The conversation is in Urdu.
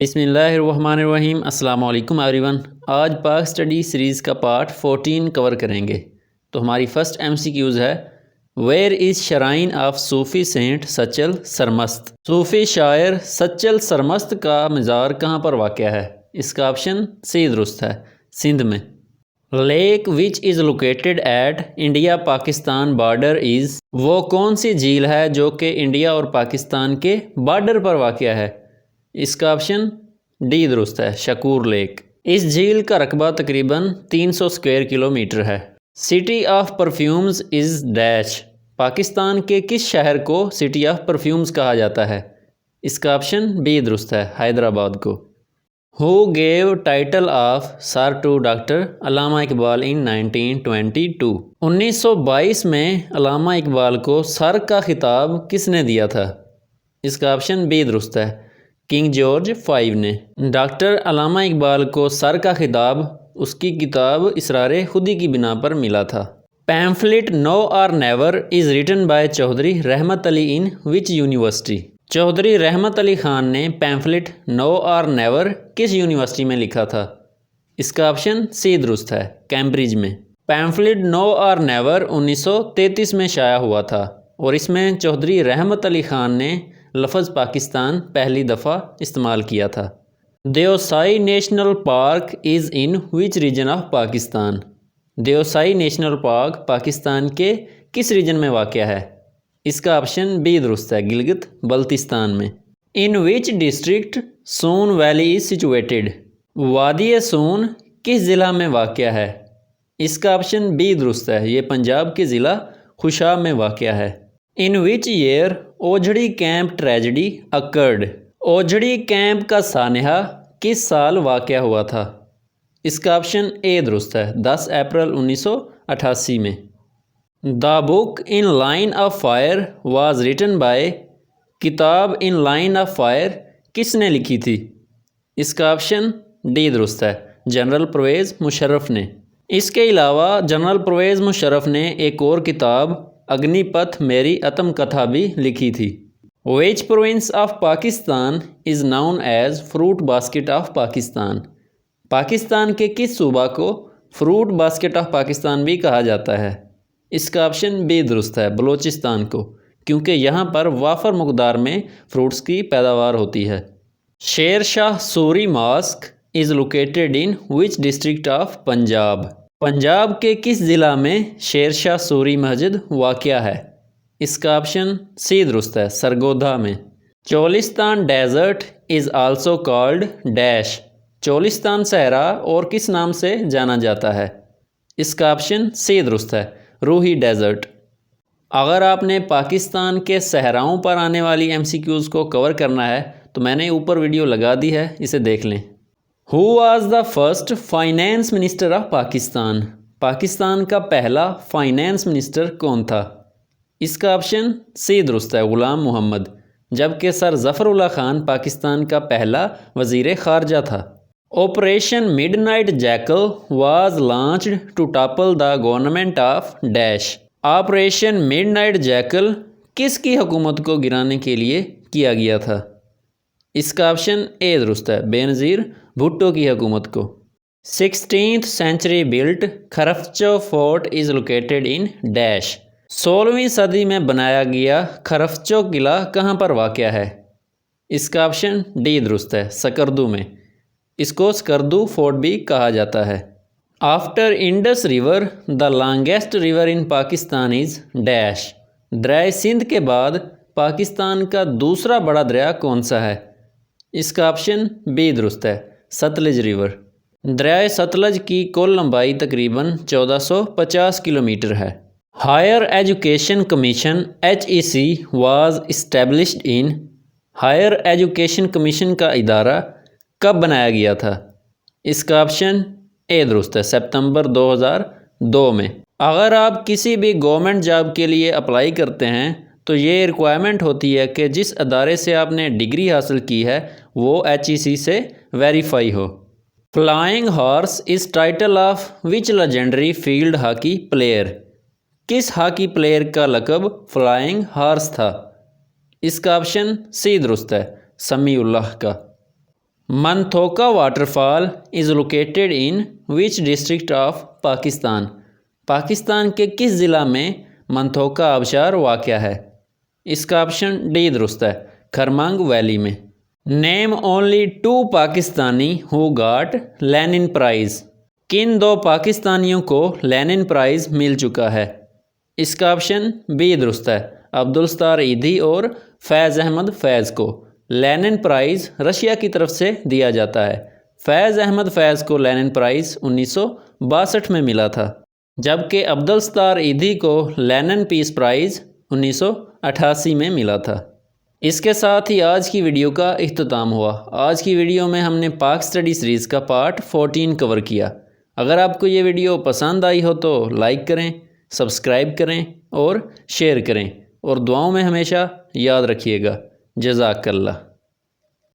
بسم اللہ الرحمن الرحیم۔ السلام علیکم ایوری ون۔ آج پاک اسٹڈی سیریز کا پارٹ 14 کور کریں گے۔ تو ہماری فرسٹ MCQs ہے، where is shrine of Sufi saint Sachal Sarmast? صوفی شاعر سچل سرمست کا مزار کہاں پر واقع ہے؟ اس کا آپشن سی درست ہے، سندھ میں۔ Lake which is located at India Pakistan border is, وہ کون سی جھیل ہے جو کہ انڈیا اور پاکستان کے بارڈر پر واقع ہے؟ اس کا آپشن ڈی درست ہے، شکور لیک۔ اس جھیل کا رقبہ تقریباً 300 اسکوائر کلومیٹر ہے۔ City of perfumes is dash, Pakistan کے کس شہر کو سٹی آف پرفیومز کہا جاتا ہے؟ اس کا آپشن بی درست ہے، حیدرآباد کو۔ Who gave title of sir to doctor Allama Iqbal ان 1922؟ 1922 میں علامہ اقبال کو سر کا خطاب کس نے دیا تھا؟ اس کا آپشن بی درست ہے، کنگ جارج 5 نے۔ ڈاکٹر علامہ اقبال کو سر کا خطاب اس کی کتاب اسرار خودی کی بنا پر ملا تھا۔ Pamphlet now or never is written by Chaudhry Rahmat Ali in which university? Chaudhry Rahmat Ali Khan نے پیمفلٹ نو اور نیور کس یونیورسٹی میں لکھا تھا؟ اس کا آپشن سی درست ہے، کیمبرج میں۔ پیمفلٹ نو اور نیور 1933 میں شائع ہوا تھا اور اس میں چودھری رحمت علی خان نے لفظ پاکستان پہلی دفعہ استعمال کیا تھا۔ Deosai national park is in which region of Pakistan? Deosai national park Pakistan کے کس ریجن میں واقع ہے؟ اس کا آپشن بی درست ہے، گلگت بلتستان میں۔ ان which district soan valley is situated? وادی سون کس ضلع میں واقع ہے؟ اس کا آپشن بی درست ہے، یہ پنجاب کے ضلع خوشاب میں واقع ہے۔ In which year Ojhri camp tragedy occurred? Ojhri camp کا سانحہ کس سال واقع ہوا تھا؟ اس کا آپشن اے درست ہے، 10 اپریل 1988 میں۔ The book in line of fire was written by, کتاب ان لائن آف فائر کس نے لکھی تھی؟ اس کا آپشن ڈی درست ہے، جنرل پرویز مشرف نے۔ اس کے علاوہ جنرل پرویز مشرف نے ایک اور کتاب اگنی پتھ میری اتم کتھا بھی لکھی تھی۔ Which province of Pakistan is known as fruit basket of Pakistan? Pakistan کے کس صوبہ کو فروٹ باسکٹ آف پاکستان بھی کہا جاتا ہے؟ اس کا آپشن بی درست ہے، بلوچستان کو، کیونکہ یہاں پر وافر مقدار میں فروٹس کی پیداوار ہوتی ہے۔ Sher Shah Suri mosque is located in which district of Punjab? Punjab کے کس ضلع میں شیر شاہ سوری مسجد واقع ہے؟ اس کا آپشن سی درست ہے، سرگودھا میں۔ Cholistan desert is also called dash? Cholistan صحرا اور کس نام سے جانا جاتا ہے؟ اس کا آپشن سی درست ہے، روہی ڈیزرٹ۔ اگر آپ نے پاکستان کے صحراؤں پر آنے والی MCQs کو کور کرنا ہے تو میں نے اوپر ویڈیو لگا دی ہے، اسے دیکھ لیں۔ Who was the first finance minister of Pakistan? Pakistan کا پہلا فائنانس منسٹر کون تھا؟ اس کا آپشن سی درست ہے، غلام محمد، جبکہ سر ظفر اللہ خان پاکستان کا پہلا وزیر خارجہ تھا۔ Operation midnight jackal was launched to topple the government of dash? Operation midnight jackal کس کی حکومت کو گرانے کے لیے کیا گیا تھا؟ اس کا آپشن اے درست ہے، بے نظیر بھٹو کی حکومت کو۔ 16th century built Kharphocho fort is located in dash? 16ویں صدی میں بنایا گیا خرفچو قلعہ کہاں پر واقع ہے؟ اس کا آپشن ڈی درست ہے، سکردو میں۔ اس کو سکردو فورٹ بھی کہا جاتا ہے۔ After Indus river the longest river in Pakistan is dash? دریائے سندھ کے بعد پاکستان کا دوسرا بڑا دریا کون سا ہے؟ اس کا آپشن بی درست ہے، ستلج ریور۔ دریائے ستلج کی کل لمبائی تقریباً 1450 کلومیٹر ہے۔ Higher education commission HEC was established in? Higher education commission کا ادارہ کب بنایا گیا تھا؟ اس کا آپشن اے درست ہے، ستمبر 2002 میں۔ اگر آپ کسی بھی گورنمنٹ جاب کے لیے اپلائی کرتے ہیں تو یہ ریکوائرمنٹ ہوتی ہے کہ جس ادارے سے آپ نے ڈگری حاصل کی ہے وہ HEC سے ویریفائی ہو۔ Flying horse is title of which legendary field hockey player? کس ہاکی پلیئر کا لقب فلائنگ ہارس تھا؟ اس کا آپشن سی درست ہے، سمیع اللہ کا۔ Manthoka waterfall is located in which district of Pakistan? Pakistan کے کس ضلع میں منتھوکا آبشار واقع ہے؟ اس کا آپشن ڈی درست ہے، خرمنگ ویلی میں۔ Name only 2 Pakistani who got Lenin prize? کن 2 پاکستانیوں کو لینن پرائز مل چکا ہے؟ اس کا آپشن بی درست ہے، عبدالستار ایدھی اور فیض احمد فیض کو۔ لینن پرائز رشیا کی طرف سے دیا جاتا ہے۔ فیض احمد فیض کو لینن پرائز 1962 میں ملا تھا، جبکہ عبدالستار ایدھی کو لینن پیس پرائز 1988 میں ملا تھا۔ اس کے ساتھ ہی آج کی ویڈیو کا اختتام ہوا۔ آج کی ویڈیو میں ہم نے پاک اسٹڈی سیریز کا پارٹ 14 کور کیا۔ اگر آپ کو یہ ویڈیو پسند آئی ہو تو لائک کریں، سبسکرائب کریں اور شیئر کریں، اور دعاؤں میں ہمیشہ یاد رکھیے گا۔ جزاک اللہ۔